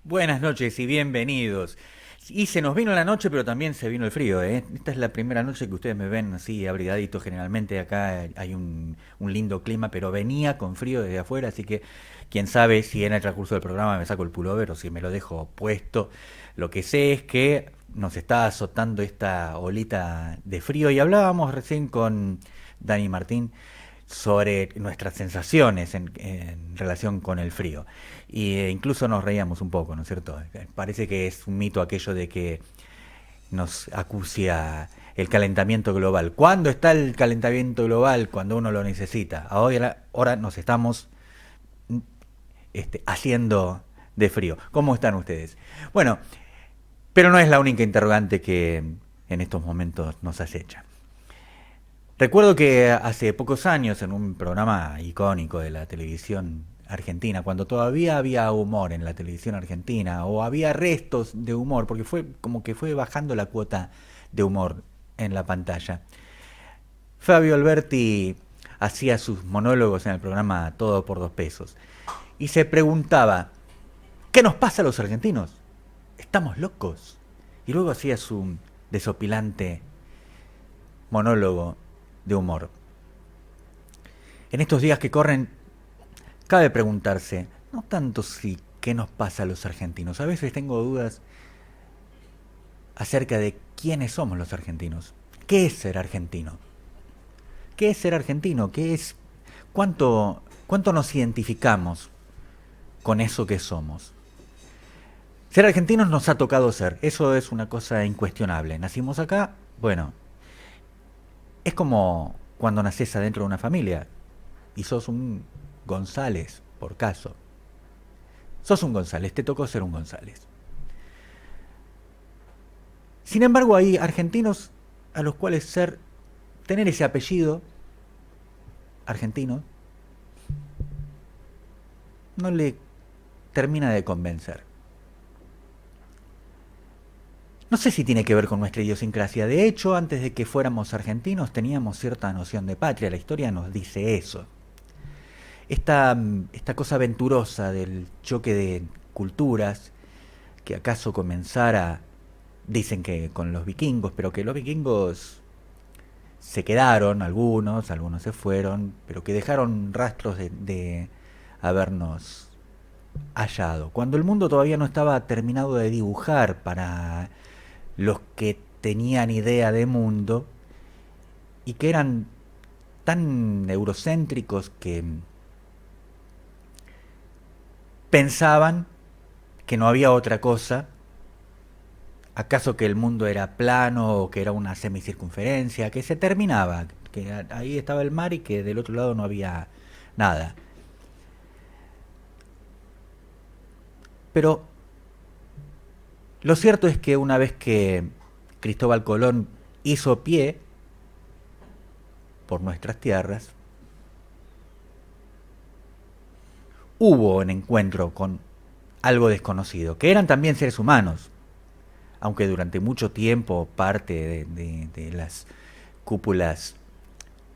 Buenas noches y bienvenidos. Y se nos vino la noche, pero también se vino el frío, ¿eh? Esta es la primera noche que ustedes me ven así abrigadito. Generalmente acá hay un lindo clima, pero venía con frío desde afuera, así que quién sabe si en el transcurso del programa me saco el pullover o si me lo dejo puesto. Lo que sé es que nos está azotando esta olita de frío y hablábamos recién con Dani Martín sobre nuestras sensaciones en relación con el frío. Incluso nos reíamos un poco, ¿no es cierto? Parece que es un mito aquello de que nos acucia el calentamiento global. ¿Cuándo está el calentamiento global? Cuando uno lo necesita. Ahora nos estamos haciendo de frío. ¿Cómo están ustedes? Bueno, pero no es la única interrogante que en estos momentos nos acecha. Recuerdo que hace pocos años, en un programa icónico de la televisión argentina, cuando todavía había humor en la televisión argentina, o había restos de humor, porque fue como que fue bajando la cuota de humor en la pantalla, Fabio Alberti hacía sus monólogos en el programa Todo por 2 pesos, y se preguntaba, ¿qué nos pasa a los argentinos? ¿Estamos locos? Y luego hacía su desopilante monólogo de humor. En estos días que corren, cabe preguntarse, no tanto si qué nos pasa a los argentinos, a veces tengo dudas acerca de quiénes somos los argentinos. ¿Qué es ser argentino? ¿Qué es ser argentino? ¿Qué es cuánto nos identificamos con eso que somos? Ser argentinos nos ha tocado ser, eso es una cosa incuestionable. Nacimos acá, bueno, es como cuando naces adentro de una familia y sos un González, por caso. Sos un González, te tocó ser un González. Sin embargo, hay argentinos a los cuales tener ese apellido argentino no le termina de convencer. No sé si tiene que ver con nuestra idiosincrasia. De hecho, antes de que fuéramos argentinos teníamos cierta noción de patria. La historia nos dice eso. Esta cosa aventurosa del choque de culturas, que acaso comenzara, dicen que con los vikingos, pero que los vikingos se quedaron, algunos se fueron, pero que dejaron rastros de habernos hallado. Cuando el mundo todavía no estaba terminado de dibujar para los que tenían idea de mundo y que eran tan eurocéntricos que pensaban que no había otra cosa. ¿Acaso que el mundo era plano o que era una semicircunferencia? Que se terminaba, que ahí estaba el mar y que del otro lado no había nada. Pero lo cierto es que una vez que Cristóbal Colón hizo pie por nuestras tierras, hubo un encuentro con algo desconocido, que eran también seres humanos, aunque durante mucho tiempo parte de las cúpulas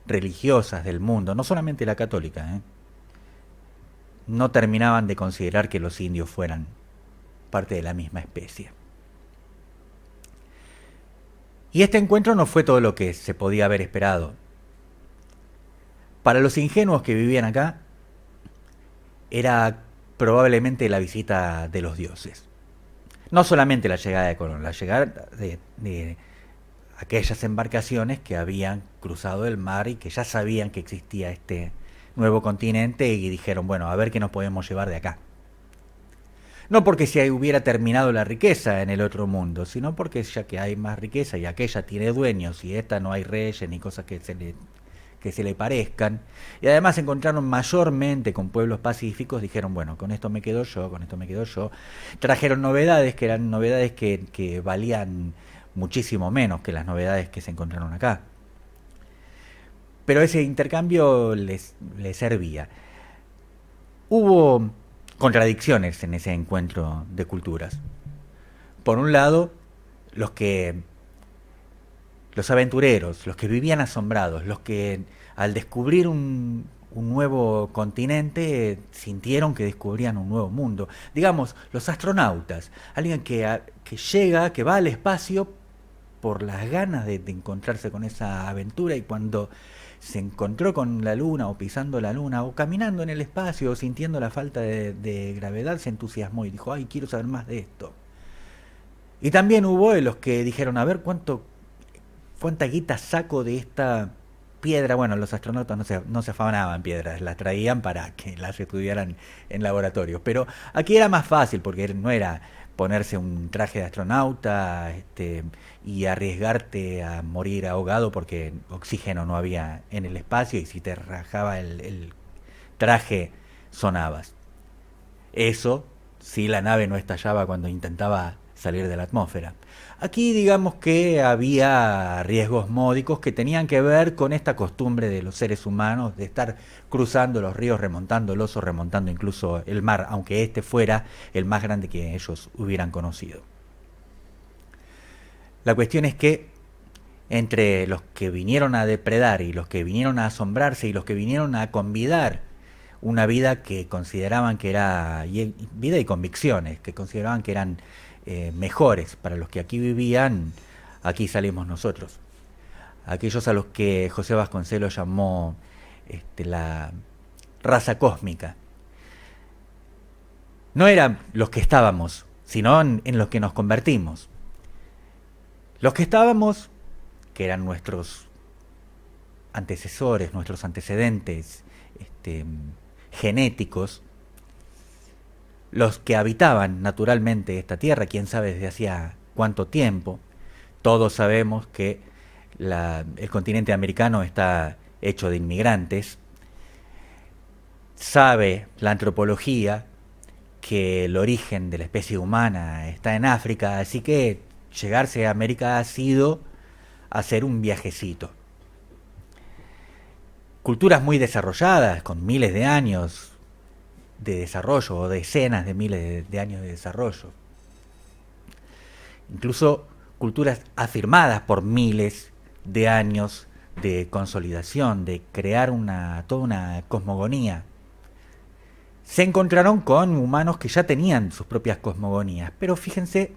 religiosas del mundo, no solamente la católica, no terminaban de considerar que los indios fueran parte de la misma especie. Y este encuentro no fue todo lo que se podía haber esperado. Para los ingenuos que vivían acá, era probablemente la visita de los dioses. No solamente la llegada de Colón, la llegada de aquellas embarcaciones que habían cruzado el mar y que ya sabían que existía este nuevo continente y dijeron, bueno, a ver qué nos podemos llevar de acá. No porque se hubiera terminado la riqueza en el otro mundo, sino porque ya que hay más riqueza y aquella tiene dueños y esta no hay reyes ni cosas que se le parezcan, y además se encontraron mayormente con pueblos pacíficos, dijeron, bueno, con esto me quedo yo, con esto me quedo yo. Trajeron novedades que eran novedades que valían muchísimo menos que las novedades que se encontraron acá. Pero ese intercambio les servía. Hubo contradicciones en ese encuentro de culturas. Por un lado, los aventureros, los que vivían asombrados, los que al descubrir un nuevo continente, sintieron que descubrían un nuevo mundo. Digamos, los astronautas, alguien que llega, que va al espacio por las ganas de encontrarse con esa aventura, y cuando se encontró con la luna o pisando la luna o caminando en el espacio o sintiendo la falta de gravedad, se entusiasmó y dijo, ay, quiero saber más de esto. Y también hubo de los que dijeron, a ver cuánta guita saco de esta piedra. Bueno, los astronautas no se afanaban piedras, las traían para que las estudiaran en laboratorios. Pero aquí era más fácil porque no era ponerse un traje de astronauta y arriesgarte a morir ahogado porque oxígeno no había en el espacio y si te rajaba el traje sonabas. Eso si la nave no estallaba cuando intentaba salir de la atmósfera. Aquí digamos que había riesgos módicos que tenían que ver con esta costumbre de los seres humanos de estar cruzando los ríos, remontando el oso, remontando incluso el mar, aunque este fuera el más grande que ellos hubieran conocido. La cuestión es que entre los que vinieron a depredar y los que vinieron a asombrarse y los que vinieron a convidar una vida que consideraban que era vida y convicciones, que consideraban que eran mejores para los que aquí vivían, aquí salimos nosotros. Aquellos a los que José Vasconcelos llamó la raza cósmica. No eran los que estábamos, sino en los que nos convertimos. Los que estábamos, que eran nuestros antecesores, nuestros antecedentes genéticos, los que habitaban naturalmente esta tierra, quién sabe desde hacía cuánto tiempo. Todos sabemos que el continente americano está hecho de inmigrantes. Sabe la antropología que el origen de la especie humana está en África, así que llegarse a América ha sido hacer un viajecito. Culturas muy desarrolladas, con miles de años de desarrollo o decenas de miles de años de desarrollo. Incluso culturas afirmadas por miles de años de consolidación, de crear toda una cosmogonía. Se encontraron con humanos que ya tenían sus propias cosmogonías, pero fíjense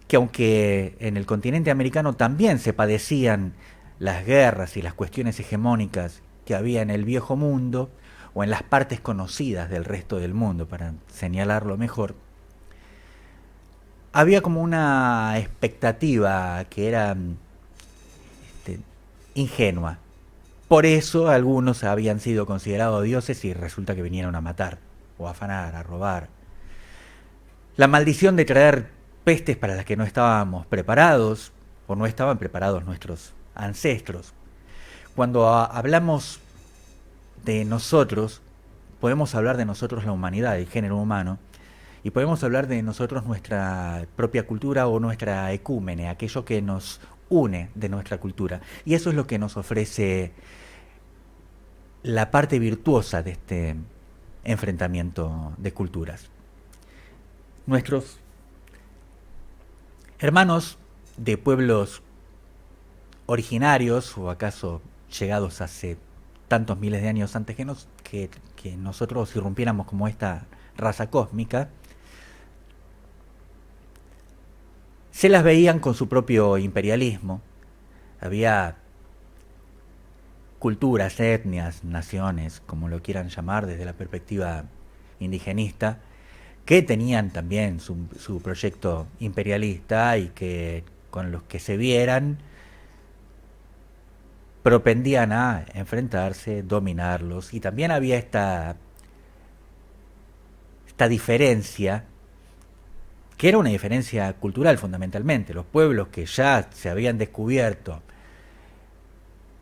que aunque en el continente americano también se padecían las guerras y las cuestiones hegemónicas que había en el viejo mundo, o en las partes conocidas del resto del mundo, para señalarlo mejor, había como una expectativa que era ingenua. Por eso algunos habían sido considerados dioses y resulta que vinieron a matar, o a afanar, a robar. La maldición de traer pestes para las que no estábamos preparados, o no estaban preparados nuestros ancestros. Cuando hablamos de nosotros, podemos hablar de nosotros la humanidad, el género humano, y podemos hablar de nosotros nuestra propia cultura o nuestra ecúmene, aquello que nos une de nuestra cultura. Y eso es lo que nos ofrece la parte virtuosa de este enfrentamiento de culturas. Nuestros hermanos de pueblos originarios, o acaso llegados hace tantos miles de años antes que nosotros irrumpiéramos como esta raza cósmica, se las veían con su propio imperialismo. Había culturas, etnias, naciones, como lo quieran llamar desde la perspectiva indigenista, que tenían también su proyecto imperialista y que con los que se vieran propendían a enfrentarse, dominarlos. Y también había esta diferencia, que era una diferencia cultural fundamentalmente. Los pueblos que ya se habían descubierto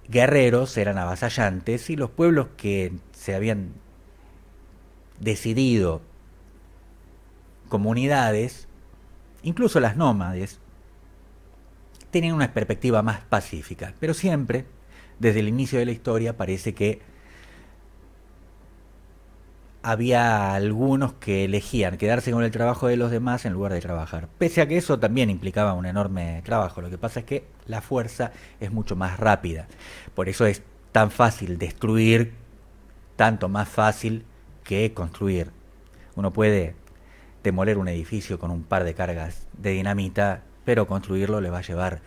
guerreros eran avasallantes, y los pueblos que se habían decidido comunidades, incluso las nómades, tenían una perspectiva más pacífica. Pero siempre, desde el inicio de la historia, parece que había algunos que elegían quedarse con el trabajo de los demás en lugar de trabajar. Pese a que eso también implicaba un enorme trabajo. Lo que pasa es que la fuerza es mucho más rápida. Por eso es tan fácil destruir tanto más fácil que construir. Uno puede demoler un edificio con un par de cargas de dinamita, pero construirlo le va a llevar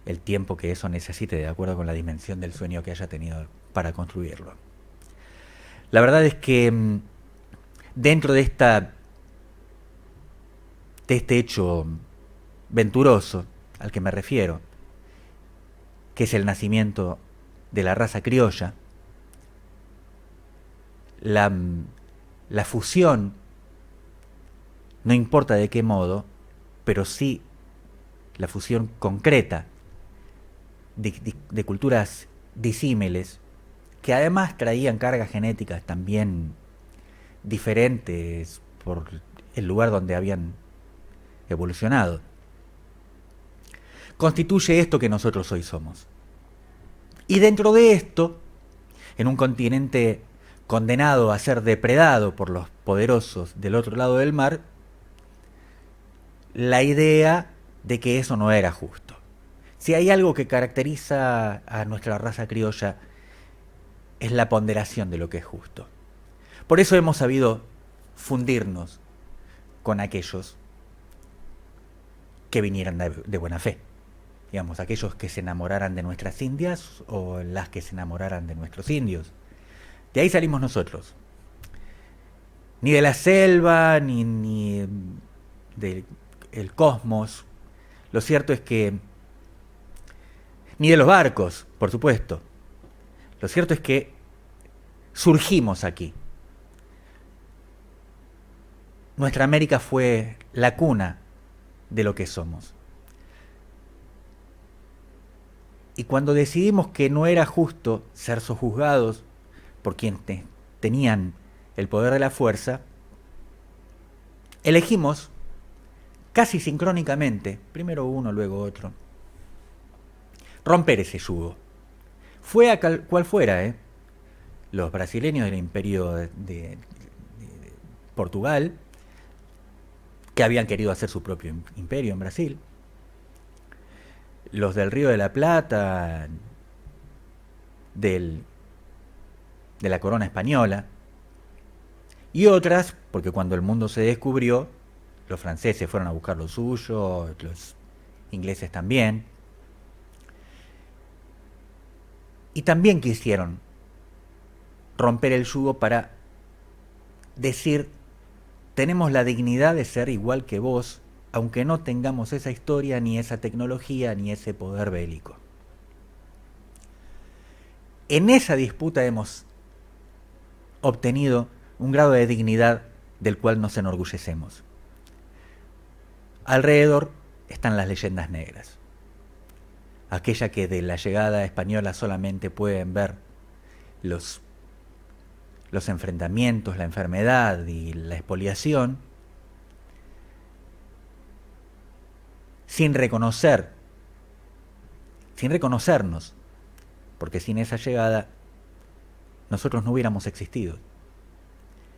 el tiempo que eso necesite, de acuerdo con la dimensión del sueño que haya tenido para construirlo. La verdad es que dentro de este hecho venturoso al que me refiero, que es el nacimiento de la raza criolla, la fusión, no importa de qué modo, pero sí la fusión concreta de culturas disímiles, que además traían cargas genéticas también diferentes por el lugar donde habían evolucionado, constituye esto que nosotros hoy somos. Y dentro de esto, en un continente condenado a ser depredado por los poderosos del otro lado del mar, la idea de que eso no era justo. Si hay algo que caracteriza a nuestra raza criolla, es la ponderación de lo que es justo. Por eso hemos sabido fundirnos con aquellos que vinieran de buena fe. Digamos, aquellos que se enamoraran de nuestras indias o las que se enamoraran de nuestros indios. De ahí salimos nosotros. Ni de la selva, ni del cosmos. Lo cierto es que... Ni de los barcos, por supuesto. Lo cierto es que surgimos aquí. Nuestra América fue la cuna de lo que somos. Y cuando decidimos que no era justo ser sojuzgados por quienes tenían el poder de la fuerza, elegimos casi sincrónicamente, primero uno, luego otro, romper ese yugo. Fue a cual fuera, los brasileños del imperio de Portugal, que habían querido hacer su propio imperio en Brasil, los del Río de la Plata, de la corona española, y otras, porque cuando el mundo se descubrió, los franceses fueron a buscar lo suyo, los ingleses también, y también quisieron romper el yugo para decir: tenemos la dignidad de ser igual que vos, aunque no tengamos esa historia, ni esa tecnología, ni ese poder bélico. En esa disputa hemos obtenido un grado de dignidad del cual nos enorgullecemos. Alrededor están las leyendas negras, aquella que de la llegada española solamente pueden ver los enfrentamientos, la enfermedad y la expoliación, sin reconocernos, porque sin esa llegada nosotros no hubiéramos existido.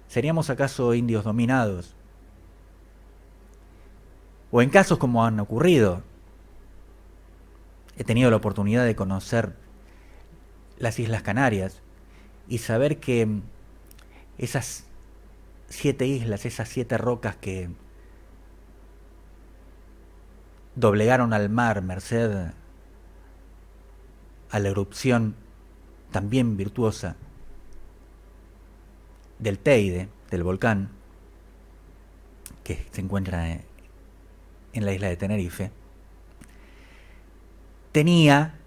¿Seríamos acaso indios dominados? O en casos como han ocurrido, he tenido la oportunidad de conocer las Islas Canarias y saber que esas 7 islas, esas 7 rocas que doblegaron al mar merced a la erupción también virtuosa del Teide, del volcán, que se encuentra en la isla de Tenerife, tenía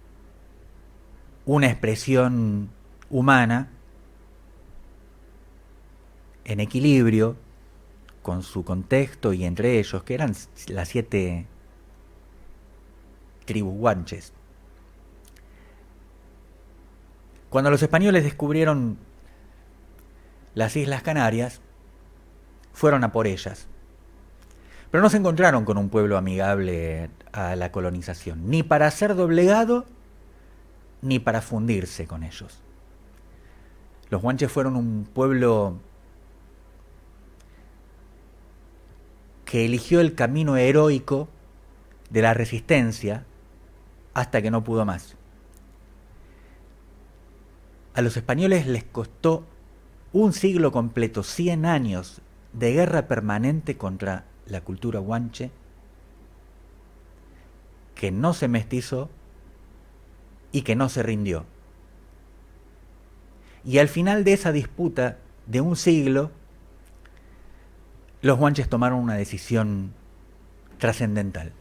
una expresión humana en equilibrio con su contexto y entre ellos, que eran las 7 tribus guanches. Cuando los españoles descubrieron las Islas Canarias, fueron a por ellas. Pero no se encontraron con un pueblo amigable a la colonización, ni para ser doblegado, ni para fundirse con ellos. Los guanches fueron un pueblo que eligió el camino heroico de la resistencia hasta que no pudo más. A los españoles les costó un siglo completo, 100 años de guerra permanente contra la cultura guanche, que no se mestizó y que no se rindió. Y al final de esa disputa de un siglo, los guanches tomaron una decisión trascendental,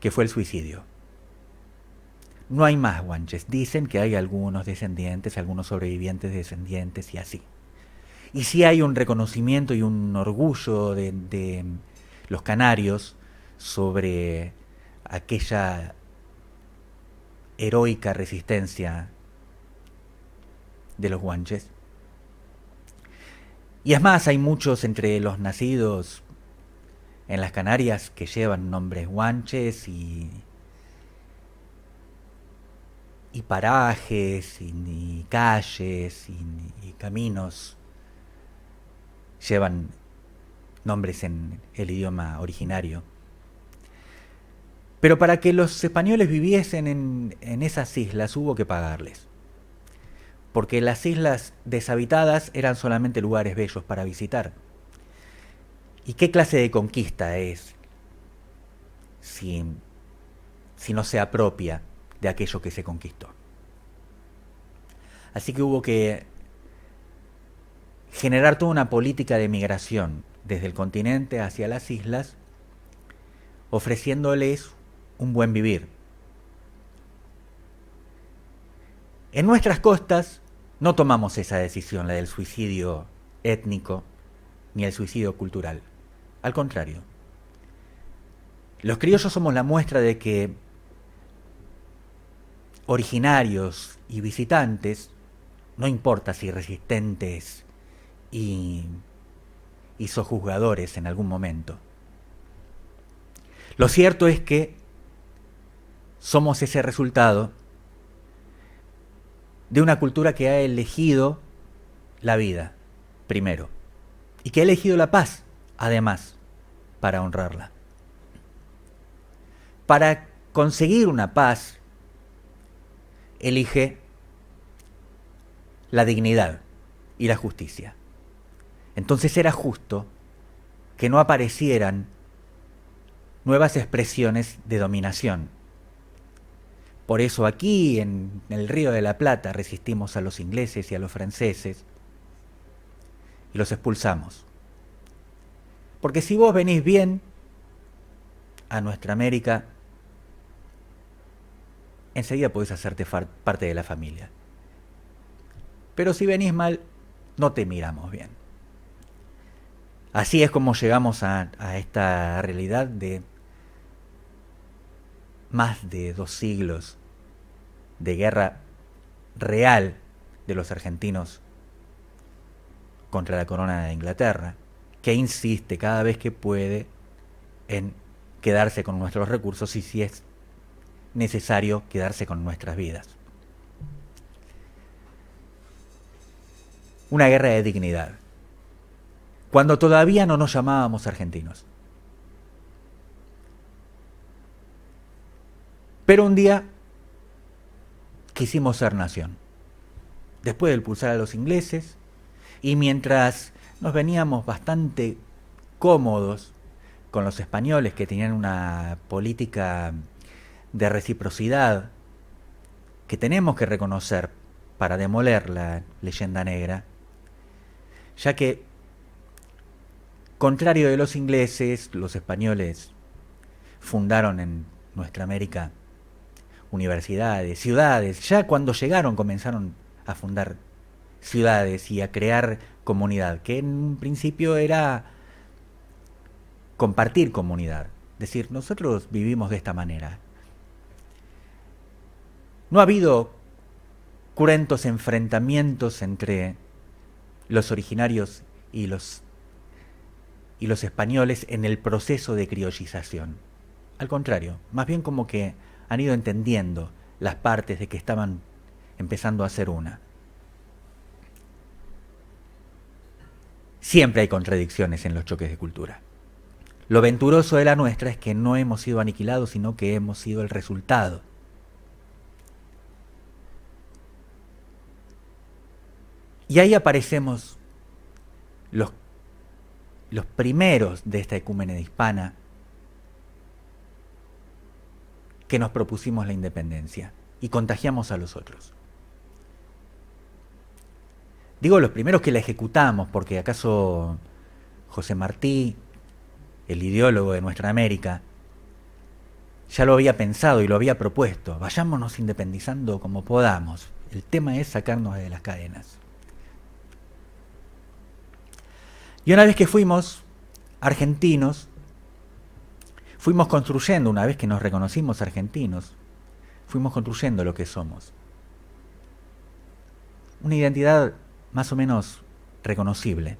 que fue el suicidio. No hay más guanches. Dicen que hay algunos descendientes, algunos sobrevivientes descendientes y así. Y sí hay un reconocimiento y un orgullo de los canarios sobre aquella heroica resistencia de los guanches. Y es más, hay muchos entre los nacidos en las Canarias que llevan nombres guanches y parajes y calles y caminos llevan nombres en el idioma originario. Pero para que los españoles viviesen en esas islas hubo que pagarles, porque las islas deshabitadas eran solamente lugares bellos para visitar. ¿Y qué clase de conquista es si no se apropia de aquello que se conquistó? Así que hubo que generar toda una política de migración desde el continente hacia las islas, ofreciéndoles un buen vivir. En nuestras costas no tomamos esa decisión, la del suicidio étnico ni el suicidio cultural. Al contrario, los criollos somos la muestra de que originarios y visitantes, no importa si resistentes y sojuzgadores en algún momento, lo cierto es que somos ese resultado de una cultura que ha elegido la vida, primero, y que ha elegido la paz, además, para honrarla. Para conseguir una paz, elige la dignidad y la justicia. Entonces era justo que no aparecieran nuevas expresiones de dominación. Por eso aquí, en el Río de la Plata, resistimos a los ingleses y a los franceses y los expulsamos. Porque si vos venís bien a nuestra América, enseguida podés hacerte parte de la familia. Pero si venís mal, no te miramos bien. Así es como llegamos a esta realidad de más de 2 siglos de guerra real de los argentinos contra la corona de Inglaterra, que insiste cada vez que puede en quedarse con nuestros recursos y, si es necesario, quedarse con nuestras vidas. Una guerra de dignidad, cuando todavía no nos llamábamos argentinos. Pero un día quisimos ser nación. Después de expulsar a los ingleses, y mientras nos veníamos bastante cómodos con los españoles, que tenían una política de reciprocidad que tenemos que reconocer para demoler la leyenda negra, ya que, contrario de los ingleses, los españoles fundaron en nuestra América universidades, ciudades. Ya cuando llegaron comenzaron a fundar ciudades y a crear comunidad, que en un principio era compartir comunidad. Es decir, nosotros vivimos de esta manera. No ha habido cruentos enfrentamientos entre los originarios y los españoles en el proceso de criollización. Al contrario, más bien como que han ido entendiendo las partes de que estaban empezando a ser una. Siempre hay contradicciones en los choques de cultura. Lo venturoso de la nuestra es que no hemos sido aniquilados, sino que hemos sido el resultado. Y ahí aparecemos los primeros de esta ecúmene hispana que nos propusimos la independencia y contagiamos a los otros. Digo los primeros que la ejecutamos, porque acaso José Martí, el ideólogo de nuestra América, ya lo había pensado y lo había propuesto. Vayámonos independizando como podamos. El tema es sacarnos de las cadenas. Y una vez que fuimos argentinos, fuimos construyendo, una vez que nos reconocimos argentinos, fuimos construyendo lo que somos. Una identidad más o menos reconocible,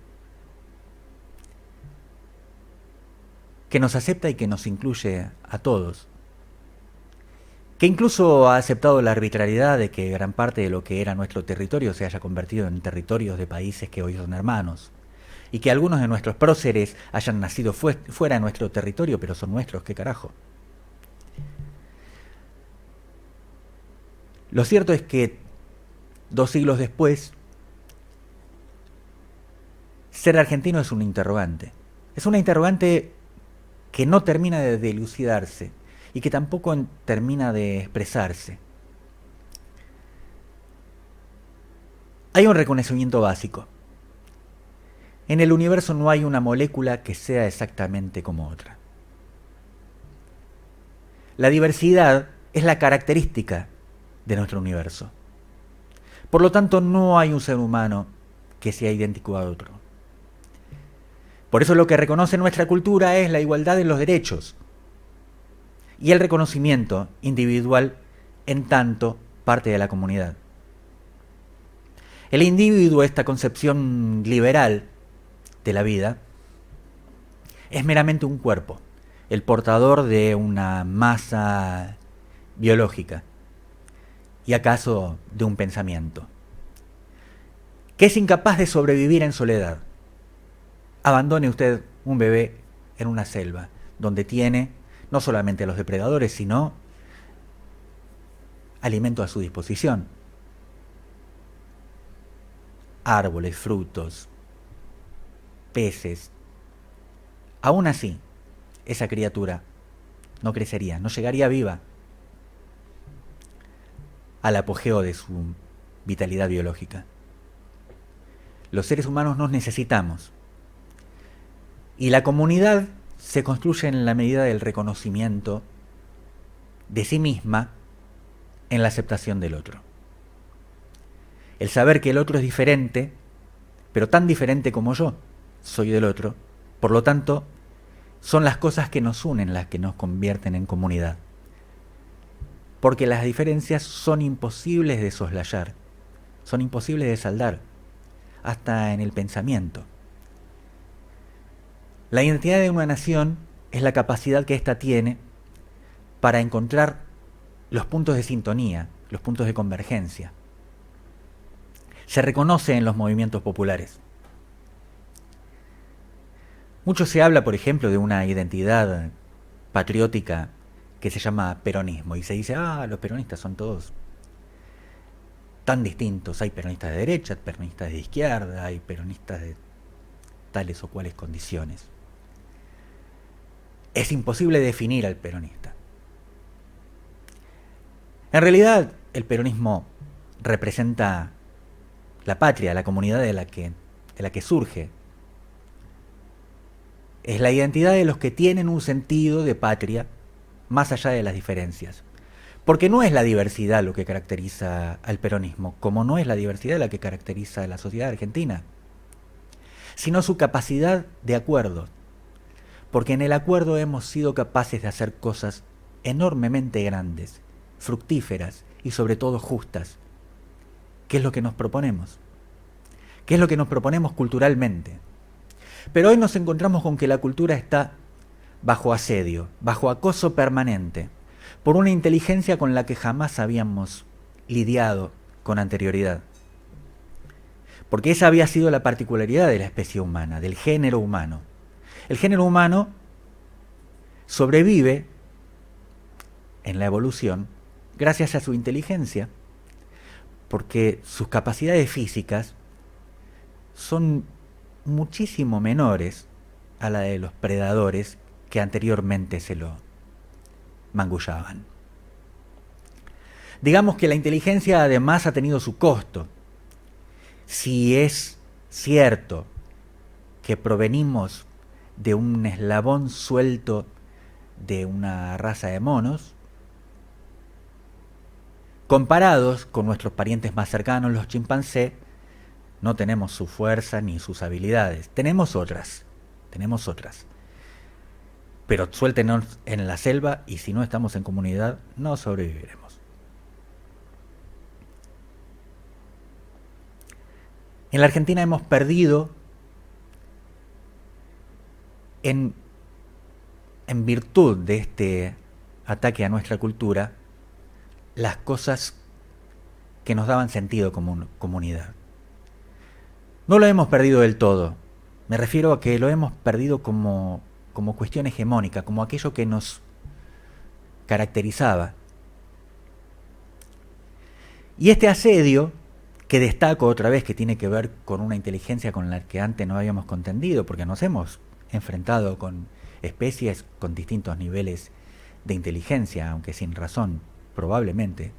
que nos acepta y que nos incluye a todos, que incluso ha aceptado la arbitrariedad de que gran parte de lo que era nuestro territorio se haya convertido en territorios de países que hoy son hermanos, y que algunos de nuestros próceres hayan nacido fuera de nuestro territorio, pero son nuestros, ¿qué carajo? Lo cierto es que 2 siglos después, ser argentino es un interrogante. Es una interrogante que no termina de dilucidarse y que tampoco termina de expresarse. Hay un reconocimiento básico. En el universo no hay una molécula que sea exactamente como otra. La diversidad es la característica de nuestro universo. Por lo tanto, no hay un ser humano que sea idéntico a otro. Por eso lo que reconoce nuestra cultura es la igualdad de los derechos y el reconocimiento individual en tanto parte de la comunidad. El individuo, esta concepción liberal de la vida, es meramente un cuerpo, el portador de una masa biológica y acaso de un pensamiento, que es incapaz de sobrevivir en soledad. Abandone usted un bebé en una selva, donde tiene no solamente a los depredadores, sino alimento a su disposición. Árboles, frutos, peces. Aún así, esa criatura no crecería, no llegaría viva al apogeo de su vitalidad biológica. Los seres humanos nos necesitamos. Y la comunidad se construye en la medida del reconocimiento de sí misma en la aceptación del otro. El saber que el otro es diferente, pero tan diferente como yo soy del otro, por lo tanto, son las cosas que nos unen las que nos convierten en comunidad. Porque las diferencias son imposibles de soslayar, son imposibles de saldar, hasta en el pensamiento. La identidad de una nación es la capacidad que ésta tiene para encontrar los puntos de sintonía, los puntos de convergencia. Se reconoce en los movimientos populares. Mucho se habla, por ejemplo, de una identidad patriótica que se llama peronismo, y se dice, los peronistas son todos tan distintos. Hay peronistas de derecha, peronistas de izquierda, hay peronistas de tales o cuales condiciones. Es imposible definir al peronista. En realidad, el peronismo representa la patria, la comunidad de la que surge. Es la identidad de los que tienen un sentido de patria más allá de las diferencias. Porque no es la diversidad lo que caracteriza al peronismo, como no es la diversidad la que caracteriza a la sociedad argentina, sino su capacidad de acuerdo. Porque en el acuerdo hemos sido capaces de hacer cosas enormemente grandes, fructíferas y sobre todo justas. ¿Qué es lo que nos proponemos? ¿Qué es lo que nos proponemos culturalmente? Pero hoy nos encontramos con que la cultura está bajo asedio, bajo acoso permanente, por una inteligencia con la que jamás habíamos lidiado con anterioridad. Porque esa había sido la particularidad de la especie humana, del género humano. El género humano sobrevive en la evolución gracias a su inteligencia, porque sus capacidades físicas son muchísimo menores a la de los predadores que anteriormente se lo mangullaban. Digamos que la inteligencia además ha tenido su costo. Si es cierto que provenimos de un eslabón suelto de una raza de monos, comparados con nuestros parientes más cercanos, los chimpancés, no tenemos su fuerza ni sus habilidades. Tenemos otras. Pero suéltenos en la selva y si no estamos en comunidad, no sobreviviremos. En la Argentina hemos perdido, en virtud de este ataque a nuestra cultura, las cosas que nos daban sentido como comunidad. No lo hemos perdido del todo. Me refiero a que lo hemos perdido como cuestión hegemónica, como aquello que nos caracterizaba. Y este asedio, que destaco otra vez que tiene que ver con una inteligencia con la que antes no habíamos contendido, porque nos hemos enfrentado con especies con distintos niveles de inteligencia, aunque sin razón, probablemente,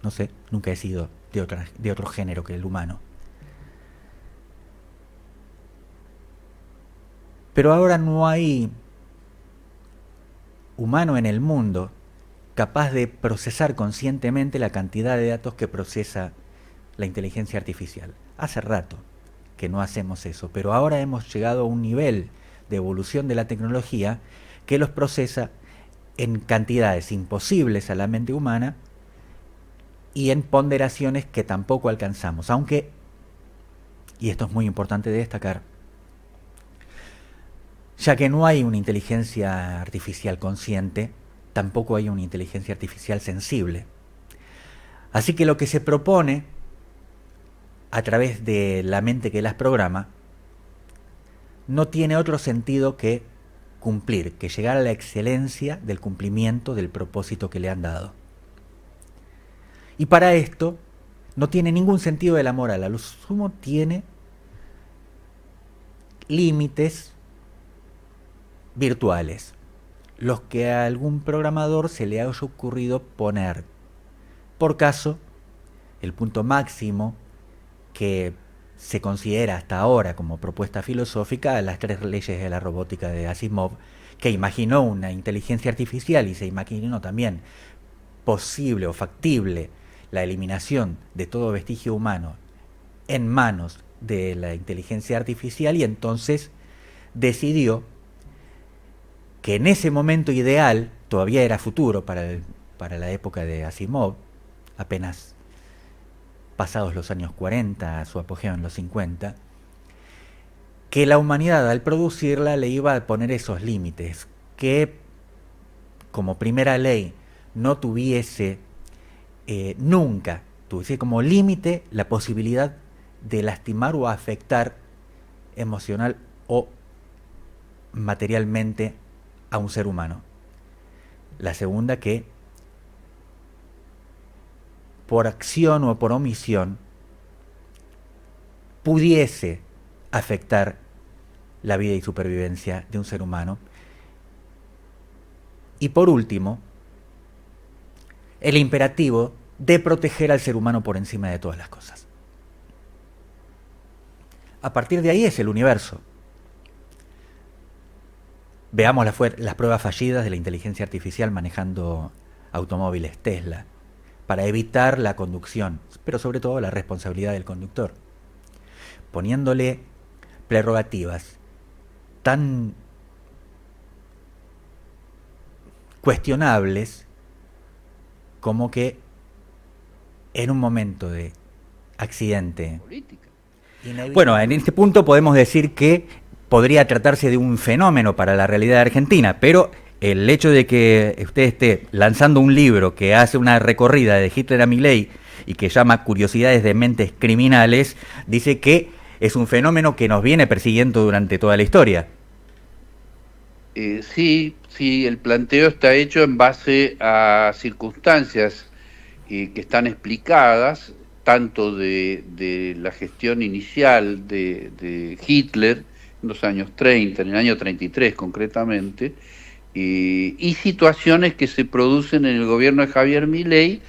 no sé, nunca he sido de otro género que el humano. Pero ahora no hay humano en el mundo capaz de procesar conscientemente la cantidad de datos que procesa la inteligencia artificial. Hace rato que no hacemos eso, pero ahora hemos llegado a un nivel de evolución de la tecnología que los procesa en cantidades imposibles a la mente humana y en ponderaciones que tampoco alcanzamos, aunque, y esto es muy importante de destacar, ya que no hay una inteligencia artificial consciente, tampoco hay una inteligencia artificial sensible. Así que lo que se propone a través de la mente que las programa no tiene otro sentido que cumplir, que llegar a la excelencia del cumplimiento del propósito que le han dado. Y para esto no tiene ningún sentido de la moral, a lo sumo tiene límites virtuales, los que a algún programador se le haya ocurrido poner. Por caso, el punto máximo que se considera hasta ahora como propuesta filosófica, las 3 leyes de la robótica de Asimov, que imaginó una inteligencia artificial y se imaginó también posible o factible la eliminación de todo vestigio humano en manos de la inteligencia artificial, y entonces decidió que en ese momento ideal, todavía era futuro para la época de Asimov, apenas pasados los años 40, su apogeo en los 50, que la humanidad al producirla le iba a poner esos límites, que como primera ley no tuviese nunca, tuviese como límite la posibilidad de lastimar o afectar emocional o materialmente a un ser humano. La segunda, que por acción o por omisión pudiese afectar la vida y supervivencia de un ser humano. Y por último, el imperativo de proteger al ser humano por encima de todas las cosas. A partir de ahí es el universo. Veamos las pruebas fallidas de la inteligencia artificial manejando automóviles Tesla, para evitar la conducción, pero sobre todo la responsabilidad del conductor, poniéndole prerrogativas tan cuestionables como que en un momento de accidente, bueno, en este punto podemos decir que podría tratarse de un fenómeno para la realidad argentina, pero el hecho de que usted esté lanzando un libro que hace una recorrida de Hitler a Milei y que llama Curiosidades de Mentes Criminales, dice que es un fenómeno que nos viene persiguiendo durante toda la historia. Sí, el planteo está hecho en base a circunstancias que están explicadas tanto de la gestión inicial de Hitler en los años 30, en el año 33 concretamente, y situaciones que se producen en el gobierno de Javier Milei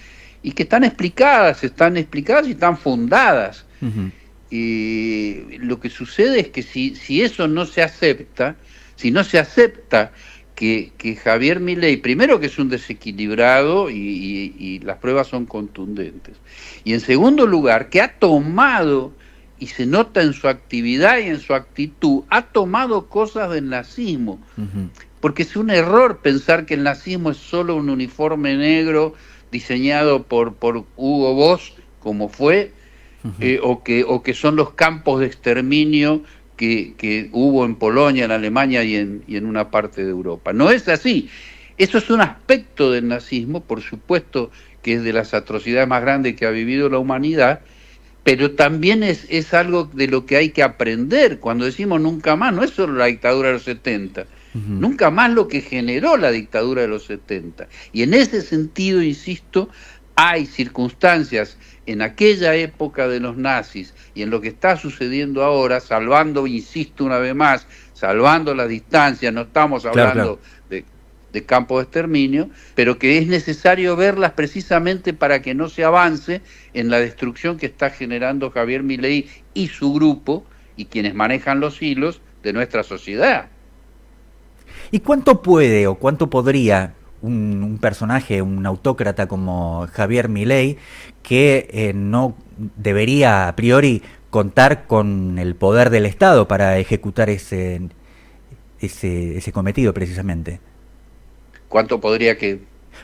y que están explicadas y están fundadas. Uh-huh. Y lo que sucede es que si eso no se acepta, si no se acepta que Javier Milei, primero que es un desequilibrado y las pruebas son contundentes, y en segundo lugar que ha tomado, y se nota en su actividad y en su actitud, ha tomado cosas del nazismo, Uh-huh. porque es un error pensar que el nazismo es solo un uniforme negro diseñado por Hugo Boss, como fue, o que son los campos de exterminio que hubo en Polonia, en Alemania y en una parte de Europa. No es así. Eso es un aspecto del nazismo, por supuesto que es de las atrocidades más grandes que ha vivido la humanidad, pero también es algo de lo que hay que aprender. Cuando decimos nunca más, no es solo la dictadura de los 70, Uh-huh. nunca más lo que generó la dictadura de los 70. Y en ese sentido, insisto, hay circunstancias en aquella época de los nazis y en lo que está sucediendo ahora, salvando, insisto una vez más, salvando las distancias, no estamos hablando de campos de exterminio, pero que es necesario verlas precisamente para que no se avance en la destrucción que está generando Javier Milei y su grupo y quienes manejan los hilos de nuestra sociedad. ¿Y cuánto puede o cuánto podría un personaje, un autócrata como Javier Milei, que no debería a priori contar con el poder del Estado para ejecutar ese cometido precisamente? ¿Cuánto podría que...?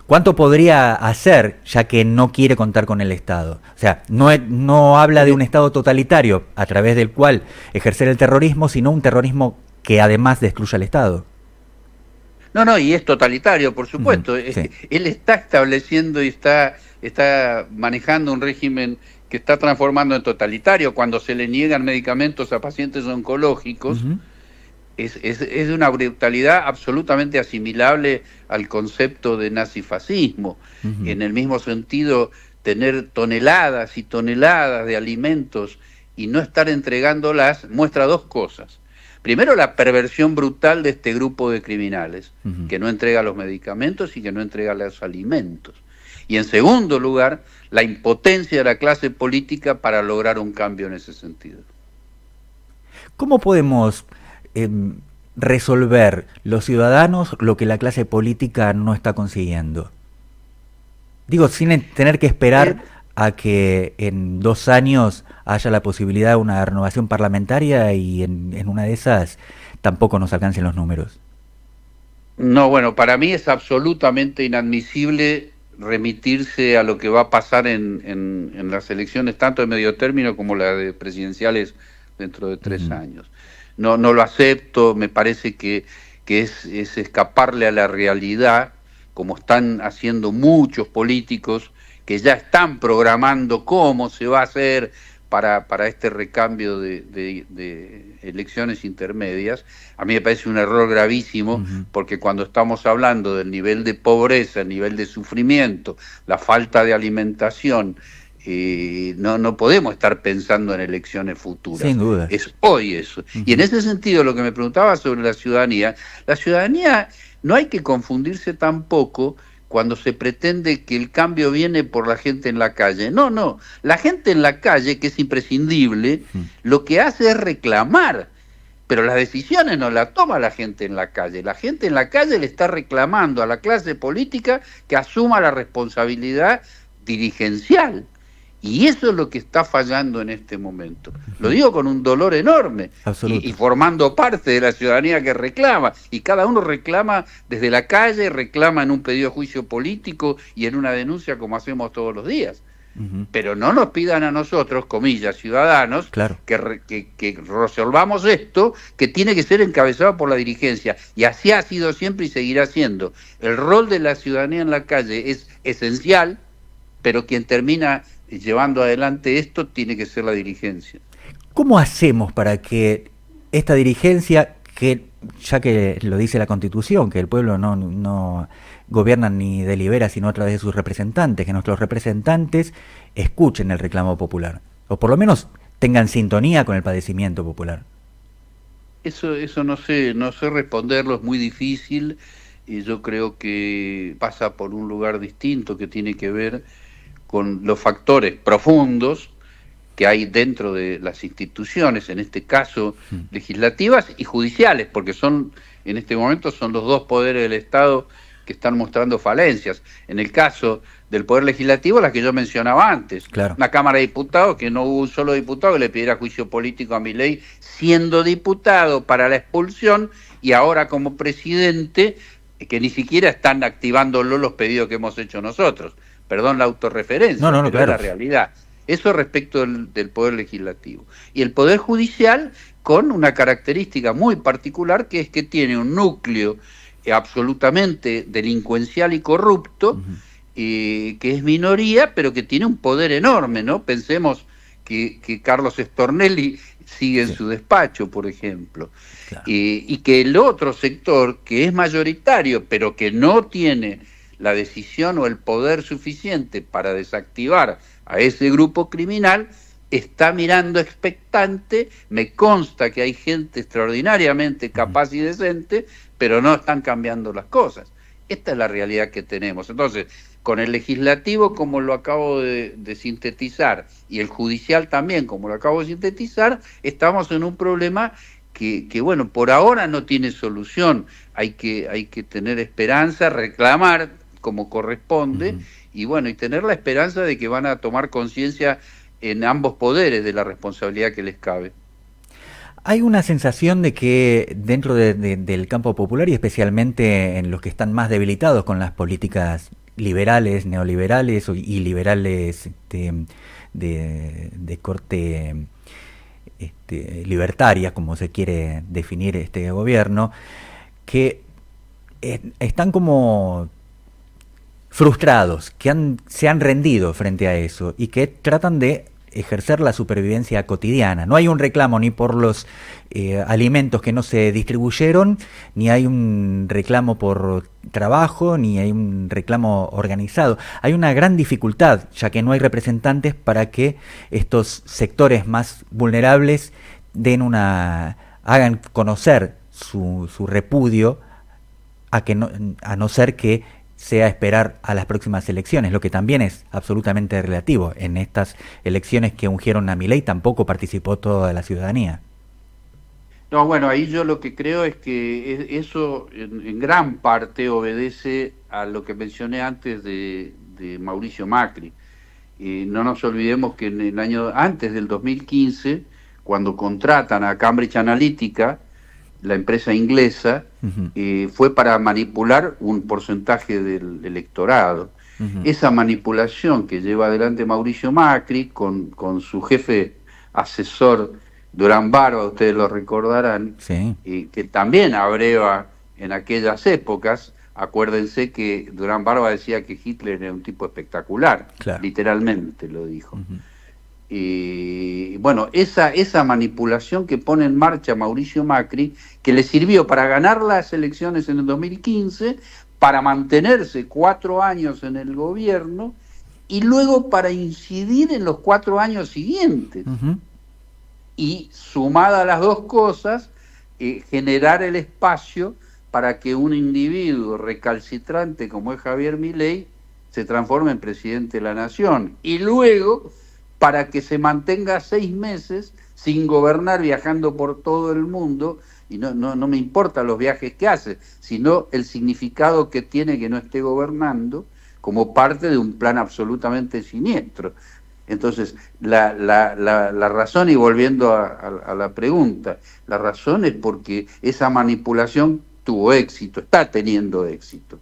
¿Cuánto podría hacer ya que no quiere contar con el Estado? O sea, no habla de un Estado totalitario a través del cual ejercer el terrorismo, sino un terrorismo que además destruya el Estado. No, y es totalitario, por supuesto. Sí. Él está estableciendo y está manejando un régimen que está transformando en totalitario. Cuando se le niegan medicamentos a pacientes oncológicos, Uh-huh. es de una brutalidad absolutamente asimilable al concepto de nazifascismo. Uh-huh. En el mismo sentido, tener toneladas y toneladas de alimentos y no estar entregándolas muestra dos cosas. Primero, la perversión brutal de este grupo de criminales, Uh-huh. que no entrega los medicamentos y que no entrega los alimentos. Y en segundo lugar, la impotencia de la clase política para lograr un cambio en ese sentido. ¿Cómo podemos resolver los ciudadanos lo que la clase política no está consiguiendo? Digo, sin tener que esperar a que en 2 años haya la posibilidad de una renovación parlamentaria y en una de esas tampoco nos alcancen los números. No, bueno, para mí es absolutamente inadmisible remitirse a lo que va a pasar en las elecciones, tanto de medio término como las de presidenciales dentro de 3 años. No lo acepto, me parece que es escaparle a la realidad, como están haciendo muchos políticos que ya están programando cómo se va a hacer para este recambio de elecciones intermedias. A mí me parece un error gravísimo, porque cuando estamos hablando del nivel de pobreza, el nivel de sufrimiento, la falta de alimentación, no podemos estar pensando en elecciones futuras. Sin duda. Es hoy eso. Y en ese sentido, lo que me preguntaba sobre la ciudadanía no hay que confundirse tampoco cuando se pretende que el cambio viene por la gente en la calle. No, la gente en la calle, que es imprescindible, lo que hace es reclamar, pero las decisiones no las toma la gente en la calle. La gente en la calle le está reclamando a la clase política que asuma la responsabilidad dirigencial. Y eso es lo que está fallando en este momento. Lo digo con un dolor enorme y formando parte de la ciudadanía que reclama. Y cada uno reclama desde la calle, reclama en un pedido de juicio político y en una denuncia como hacemos todos los días. Pero no nos pidan a nosotros, comillas, ciudadanos, claro, que resolvamos esto, que tiene que ser encabezado por la dirigencia. Y así ha sido siempre y seguirá siendo. El rol de la ciudadanía en la calle es esencial, pero quien termina llevando adelante esto tiene que ser la dirigencia. ¿Cómo hacemos para que esta dirigencia, que ya que lo dice la Constitución, que el pueblo no gobierna ni delibera sino a través de sus representantes, que nuestros representantes escuchen el reclamo popular, o por lo menos tengan sintonía con el padecimiento popular. Eso no sé responderlo, es muy difícil, y yo creo que pasa por un lugar distinto que tiene que ver con los factores profundos que hay dentro de las instituciones, en este caso legislativas y judiciales, porque en este momento son los dos poderes del Estado que están mostrando falencias. En el caso del Poder Legislativo, las que yo mencionaba antes, Claro. una Cámara de Diputados que no hubo un solo diputado que le pidiera juicio político a Milei, siendo diputado para la expulsión, y ahora como presidente, que ni siquiera están activándolo los pedidos que hemos hecho nosotros. Perdón la autorreferencia, pero claro. es la realidad. Eso respecto del Poder Legislativo. Y el Poder Judicial con una característica muy particular, que es que tiene un núcleo absolutamente delincuencial y corrupto, que es minoría, pero que tiene un poder enorme, ¿no? Pensemos que Carlos Stornelli sigue en su despacho, por ejemplo. Claro. Y que el otro sector, que es mayoritario, pero que no tiene la decisión o el poder suficiente para desactivar a ese grupo criminal, está mirando expectante. Me consta que hay gente extraordinariamente capaz y decente, pero no están cambiando las cosas. Esta es la realidad que tenemos. Entonces, con el legislativo, como lo acabo de sintetizar, y el judicial también, como lo acabo de sintetizar, estamos en un problema que bueno, por ahora no tiene solución. Hay que tener esperanza, reclamar como corresponde, y bueno, y tener la esperanza de que van a tomar conciencia en ambos poderes de la responsabilidad que les cabe. Hay una sensación de que dentro del campo popular, y especialmente en los que están más debilitados con las políticas liberales, neoliberales y liberales de corte libertaria, como se quiere definir este gobierno, que están como frustrados, que se han rendido frente a eso y que tratan de ejercer la supervivencia cotidiana. No hay un reclamo ni por los alimentos que no se distribuyeron, ni hay un reclamo por trabajo, ni hay un reclamo organizado. Hay una gran dificultad, ya que no hay representantes para que estos sectores más vulnerables hagan conocer su repudio, a no ser que sea esperar a las próximas elecciones, lo que también es absolutamente relativo. En estas elecciones que ungieron a Milei tampoco participó toda la ciudadanía. No, bueno, ahí yo lo que creo es que eso en gran parte obedece a lo que mencioné antes de Mauricio Macri. No nos olvidemos que en el año antes del 2015, cuando contratan a Cambridge Analytica, la empresa inglesa, fue para manipular un porcentaje del electorado. Esa manipulación que lleva adelante Mauricio Macri con su jefe asesor Durán Barba, ustedes lo recordarán, sí, que también abreva en aquellas épocas. Acuérdense que Durán Barba decía que Hitler era un tipo espectacular, claro. Literalmente lo dijo. Y bueno, esa manipulación que pone en marcha Mauricio Macri, que le sirvió para ganar las elecciones en el 2015, para mantenerse 4 años en el gobierno y luego para incidir en los 4 años siguientes. Y sumada a las dos cosas, generar el espacio para que un individuo recalcitrante como es Javier Milei se transforme en presidente de la nación. Y luego, para que se mantenga 6 meses sin gobernar, viajando por todo el mundo, y no me importan los viajes que hace, sino el significado que tiene que no esté gobernando, como parte de un plan absolutamente siniestro. Entonces, la razón, y volviendo a la pregunta, la razón es porque esa manipulación tuvo éxito, está teniendo éxito.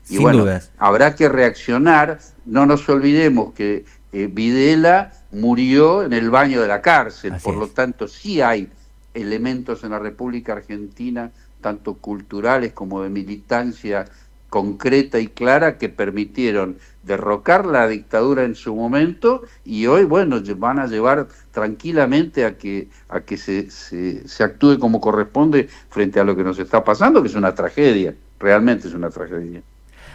Y sin bueno, dudas. Habrá que reaccionar. No nos olvidemos que Videla murió en el baño de la cárcel. Así por lo tanto, sí hay elementos en la República Argentina, tanto culturales como de militancia concreta y clara que permitieron derrocar la dictadura en su momento, y hoy, bueno, van a llevar tranquilamente a que se actúe como corresponde frente a lo que nos está pasando, que es una tragedia, realmente es una tragedia.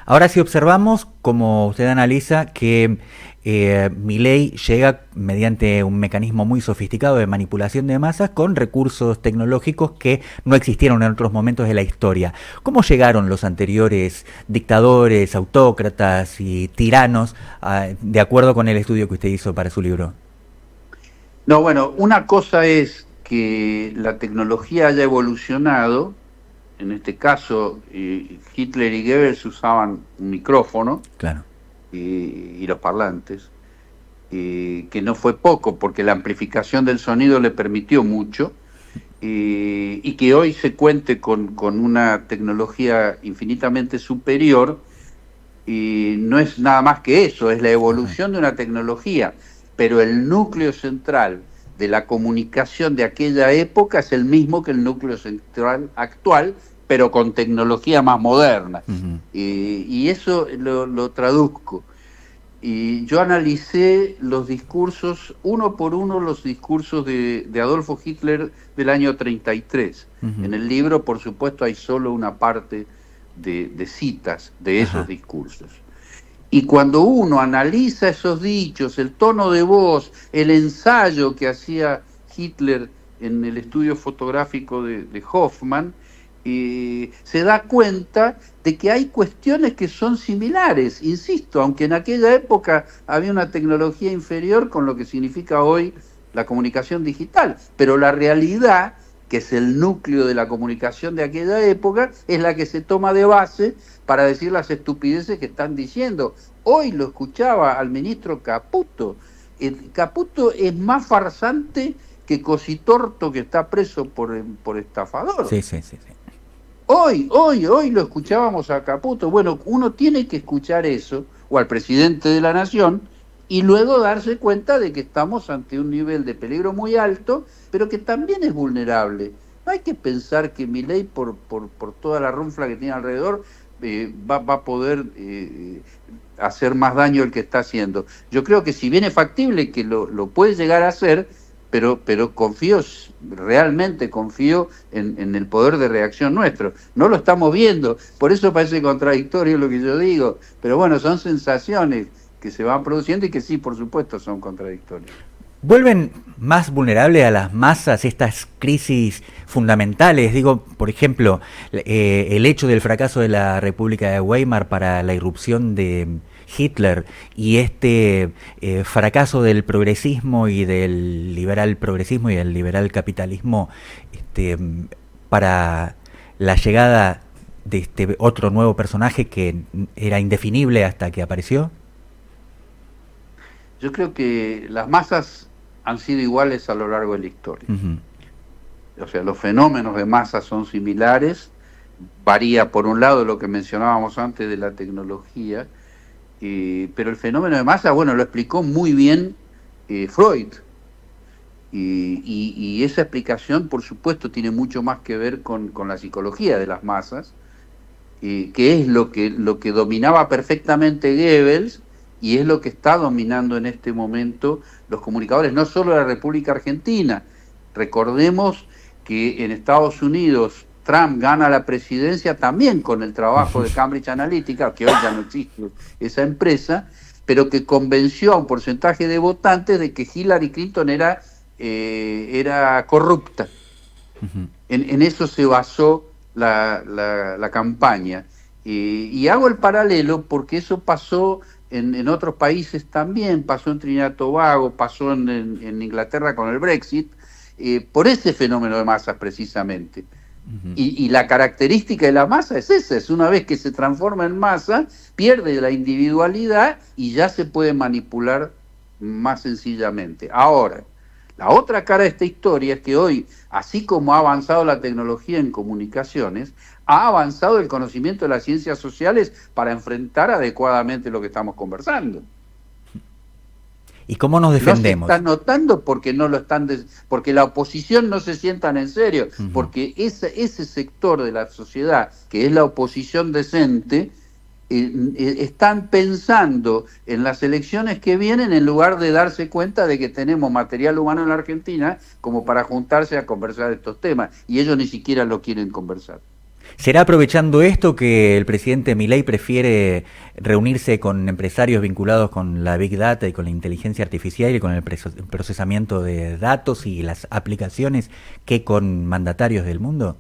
Ahora, si observamos, como usted analiza, que Milei llega mediante un mecanismo muy sofisticado de manipulación de masas con recursos tecnológicos que no existieron en otros momentos de la historia. ¿Cómo llegaron los anteriores dictadores, autócratas y tiranos, de acuerdo con el estudio que usted hizo para su libro? No, bueno, una cosa es que la tecnología haya evolucionado. En este caso, Hitler y Goebbels usaban un micrófono, claro, y los parlantes, que no fue poco, porque la amplificación del sonido le permitió mucho, y que hoy se cuente con una tecnología infinitamente superior, y no es nada más que eso, es la evolución de una tecnología, pero el núcleo central de la comunicación de aquella época es el mismo que el núcleo central actual, pero con tecnología más moderna. Y eso lo traduzco. Y yo analicé los discursos, uno por uno, los discursos de Adolfo Hitler del año 33. En el libro, por supuesto, hay solo una parte de citas de esos discursos. Y cuando uno analiza esos dichos, el tono de voz, el ensayo que hacía Hitler en el estudio fotográfico de Hoffman, se da cuenta de que hay cuestiones que son similares, insisto, aunque en aquella época había una tecnología inferior con lo que significa hoy la comunicación digital, pero la realidad, que es el núcleo de la comunicación de aquella época, es la que se toma de base para decir las estupideces que están diciendo. Hoy lo escuchaba al ministro Caputo. Caputo es más farsante que Cositorto, que está preso por estafador. Sí. Hoy lo escuchábamos a Caputo. Bueno, uno tiene que escuchar eso, o al presidente de la nación, y luego darse cuenta de que estamos ante un nivel de peligro muy alto, pero que también es vulnerable. No hay que pensar que Milei, por toda la runfla que tiene alrededor, va a poder hacer más daño el que está haciendo. Yo creo que si bien es factible que lo puede llegar a hacer, pero realmente confío en el poder de reacción nuestro. No lo estamos viendo, por eso parece contradictorio lo que yo digo, pero bueno, son sensaciones que se van produciendo y que sí, por supuesto, son contradictorias. ¿Vuelven más vulnerables a las masas estas crisis fundamentales? Digo, por ejemplo, el hecho del fracaso de la República de Weimar para la irrupción de Hitler y este fracaso del progresismo y del liberal progresismo y del liberal capitalismo para la llegada de este otro nuevo personaje que era indefinible hasta que apareció. Yo creo que las masas han sido iguales a lo largo de la historia. O sea, los fenómenos de masa son similares. Varía, por un lado, lo que mencionábamos antes de la tecnología, pero el fenómeno de masa, bueno, lo explicó muy bien Freud. Y esa explicación, por supuesto, tiene mucho más que ver con la psicología de las masas, que es lo que dominaba perfectamente Goebbels, y es lo que está dominando en este momento los comunicadores, no solo de la República Argentina. Recordemos que en Estados Unidos Trump gana la presidencia también con el trabajo de Cambridge Analytica, que hoy ya no existe esa empresa, pero que convenció a un porcentaje de votantes de que Hillary Clinton era corrupta. En eso se basó la campaña. Y hago el paralelo porque eso pasó en otros países también, pasó en Trinidad y Tobago, pasó en Inglaterra con el Brexit, por ese fenómeno de masas precisamente. Y la característica de la masa es esa, es una vez que se transforma en masa, pierde la individualidad y ya se puede manipular más sencillamente. Ahora, la otra cara de esta historia es que hoy, así como ha avanzado la tecnología en comunicaciones, ha avanzado el conocimiento de las ciencias sociales para enfrentar adecuadamente lo que estamos conversando. ¿Y cómo nos defendemos? No se está notando porque no lo están porque la oposición no se sientan en serio, porque ese sector de la sociedad que es la oposición decente están pensando en las elecciones que vienen en lugar de darse cuenta de que tenemos material humano en la Argentina como para juntarse a conversar estos temas, y ellos ni siquiera lo quieren conversar. ¿Será aprovechando esto que el presidente Milei prefiere reunirse con empresarios vinculados con la Big Data y con la inteligencia artificial y con el procesamiento de datos y las aplicaciones que con mandatarios del mundo?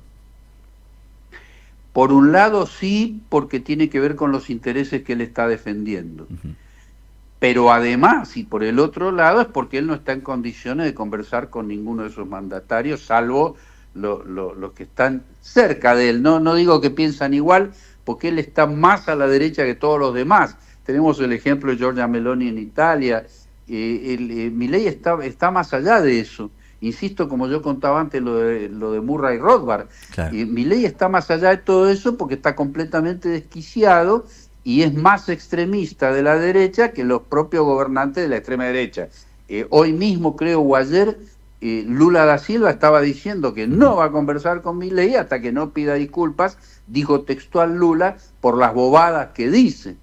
Por un lado sí, porque tiene que ver con los intereses que él está defendiendo. Uh-huh. Pero además, y por el otro lado, es porque él no está en condiciones de conversar con ninguno de esos mandatarios, salvo los que están cerca de él. No digo que piensan igual, porque él está más a la derecha que todos los demás. Tenemos el ejemplo de Giorgia Meloni en Italia. Milei está más allá de eso. Insisto, como yo contaba antes, lo de Murray Rothbard. Claro. Milei está más allá de todo eso porque está completamente desquiciado y es más extremista de la derecha que los propios gobernantes de la extrema derecha. Hoy mismo, creo, o ayer, Lula da Silva estaba diciendo que no va a conversar con Milei hasta que no pida disculpas, dijo textual Lula, por las bobadas que dice.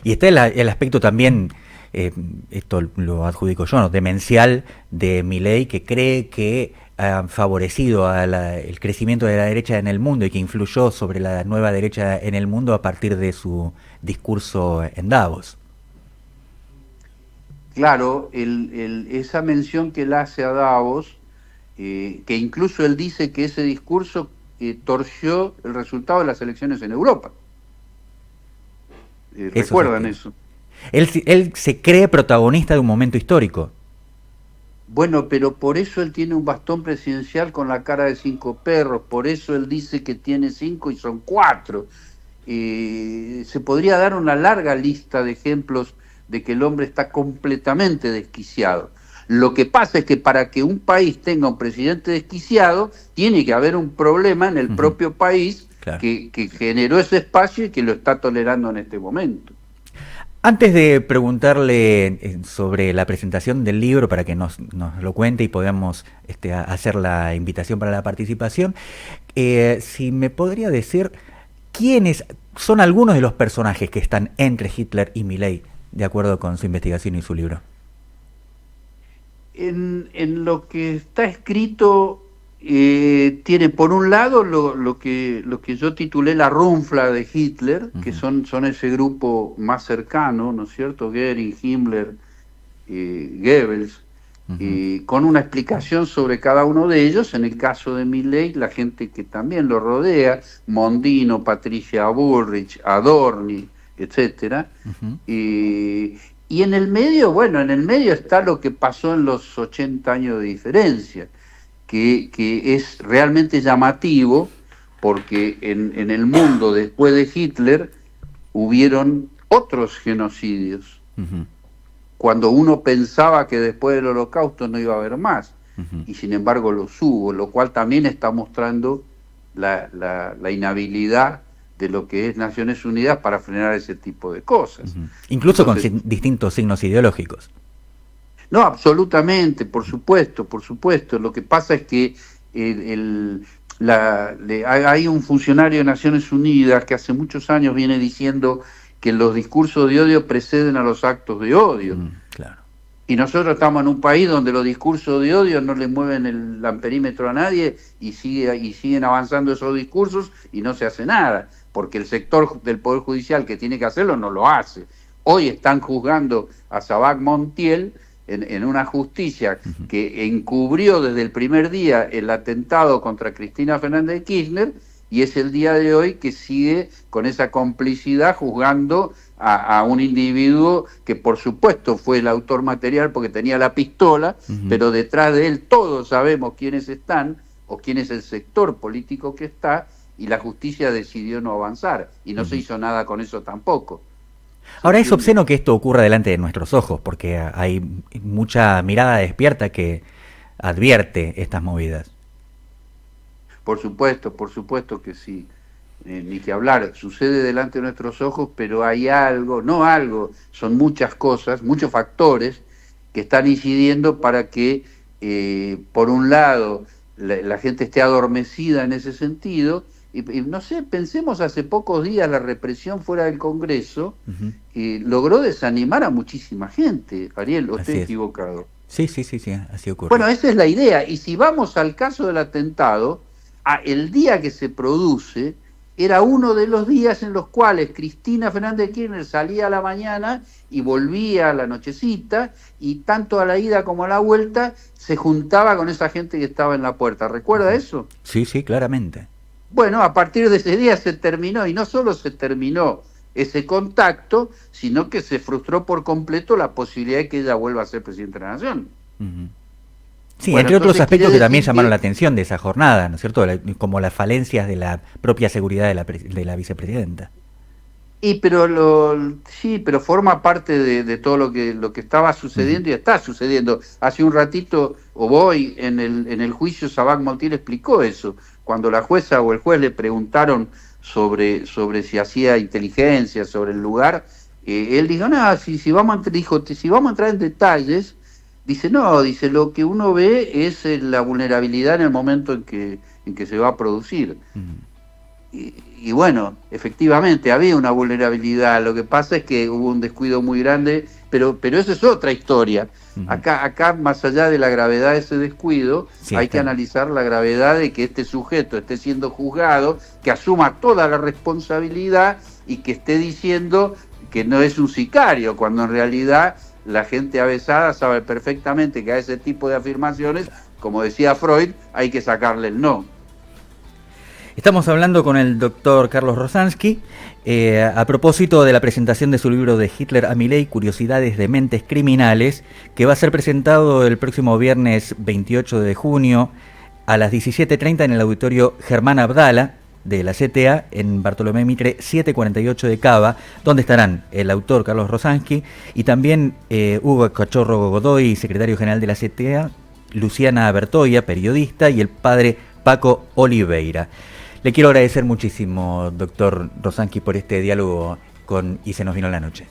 Y está el aspecto también, esto lo adjudico yo, ¿no?, demencial de Milei, que cree que ha favorecido el crecimiento de la derecha en el mundo y que influyó sobre la nueva derecha en el mundo a partir de su discurso en Davos. Claro, esa mención que él hace a Davos, que incluso él dice que ese discurso torció el resultado de las elecciones en Europa. ¿Recuerdan eso? Él se cree protagonista de un momento histórico. Bueno, pero por eso él tiene un bastón presidencial con la cara de 5 perros, por eso él dice que tiene 5 y son 4. Se podría dar una larga lista de ejemplos de que el hombre está completamente desquiciado. Lo que pasa es que para que un país tenga un presidente desquiciado, tiene que haber un problema en el propio país, claro, que generó ese espacio y que lo está tolerando en este momento. Antes de preguntarle sobre la presentación del libro para que nos lo cuente y podamos hacer la invitación para la participación, si me podría decir quiénes son algunos de los personajes que están entre Hitler y Milei, de acuerdo con su investigación y su libro. En lo que está escrito tiene por un lado lo que yo titulé la runfla de Hitler, que son ese grupo más cercano, ¿no es cierto? Goering, Himmler, Goebbels, con una explicación sobre cada uno de ellos. En el caso de Milei, la gente que también lo rodea, Mondino, Patricia Bullrich, Adorni, etcétera. Y en el medio, bueno, en el medio está lo que pasó en los 80 años de diferencia, que es realmente llamativo, porque en el mundo después de Hitler hubieron otros genocidios, cuando uno pensaba que después del Holocausto no iba a haber más, y sin embargo los hubo, lo cual también está mostrando la inhabilidad de lo que es Naciones Unidas para frenar ese tipo de cosas. Incluso entonces, con distintos signos ideológicos. No, absolutamente, por supuesto. Lo que pasa es que hay un funcionario de Naciones Unidas que hace muchos años viene diciendo que los discursos de odio preceden a los actos de odio. Claro. Y nosotros estamos en un país donde los discursos de odio no le mueven el amperímetro a nadie y siguen avanzando esos discursos y no se hace nada, porque el sector del Poder Judicial que tiene que hacerlo no lo hace. Hoy están juzgando a Sabac Montiel en una justicia que encubrió desde el primer día el atentado contra Cristina Fernández de Kirchner, y es el día de hoy que sigue con esa complicidad juzgando a un individuo que por supuesto fue el autor material porque tenía la pistola, pero detrás de él todos sabemos quiénes están o quién es el sector político que está, y la justicia decidió no avanzar y no se hizo nada con eso tampoco. Ahora es obsceno que esto ocurra delante de nuestros ojos, porque hay mucha mirada despierta que advierte estas movidas. Por supuesto que sí, ni que hablar, sucede delante de nuestros ojos, pero hay son muchas cosas, muchos factores que están incidiendo para que, por un lado, la gente esté adormecida en ese sentido, y no sé, pensemos hace pocos días la represión fuera del Congreso, Ujú. logró desanimar a muchísima gente. Ariel, ¿o estoy Así es. equivocado? Sí, sí, sí, sí, así ocurre. Bueno, esa es la idea. Y si vamos al caso del atentado, el día que se produce era uno de los días en los cuales Cristina Fernández de Kirchner salía a la mañana y volvía a la nochecita, y tanto a la ida como a la vuelta se juntaba con esa gente que estaba en la puerta. ¿Recuerda eso? Sí, sí, claramente. Bueno, a partir de ese día se terminó, y no solo se terminó ese contacto, sino que se frustró por completo la posibilidad de que ella vuelva a ser presidenta de la Nación. Ujú. Sí, Bueno, entre otros entonces aspectos quiere que también decir llamaron la que, atención de esa jornada, ¿no es cierto? Como las falencias de la propia seguridad de la vicepresidenta. sí, pero forma parte de todo lo que estaba Ujú. sucediendo y está sucediendo. Hace un ratito, o voy, en el juicio, Sabac Montiel explicó eso. Cuando la jueza o el juez le preguntaron sobre si hacía inteligencia, sobre el lugar, él dijo, no, si vamos si vamos a entrar en detalles, dice, no, dice, lo que uno ve es la vulnerabilidad en el momento en que se va a producir. Ujú. Y bueno, efectivamente había una vulnerabilidad, lo que pasa es que hubo un descuido muy grande, pero eso es otra historia. Ujú. Acá, más allá de la gravedad de ese descuido, Sí, hay que está. analizar la gravedad de que este sujeto esté siendo juzgado, que asuma toda la responsabilidad y que esté diciendo que no es un sicario, cuando en realidad la gente avesada sabe perfectamente que a ese tipo de afirmaciones, como decía Freud, hay que sacarle el no. Estamos hablando con el doctor Carlos Rosansky a propósito de la presentación de su libro de Hitler a Milei, Curiosidades de Mentes Criminales, que va a ser presentado el próximo viernes 28 de junio a las 17:30 en el auditorio Germán Abdala de la CTA en Bartolomé Mitre 748 de Cava, donde estarán el autor Carlos Rosansky y también Hugo Cachorro Godoy, secretario general de la CTA, Luciana Bertoia, periodista, y el padre Paco Oliveira. Le quiero agradecer muchísimo, doctor Rosansky, por este diálogo con Y se nos vino la noche.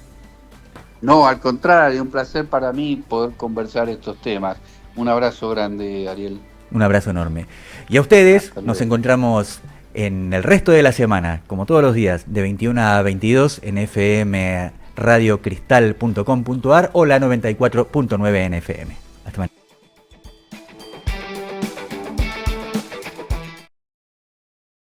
No, al contrario, un placer para mí poder conversar estos temas. Un abrazo grande, Ariel. Un abrazo enorme. Y a ustedes Hasta nos luego. encontramos en el resto de la semana, como todos los días, de 21 a 22 en FM radiocristal.com.ar o la 94.9 en FM.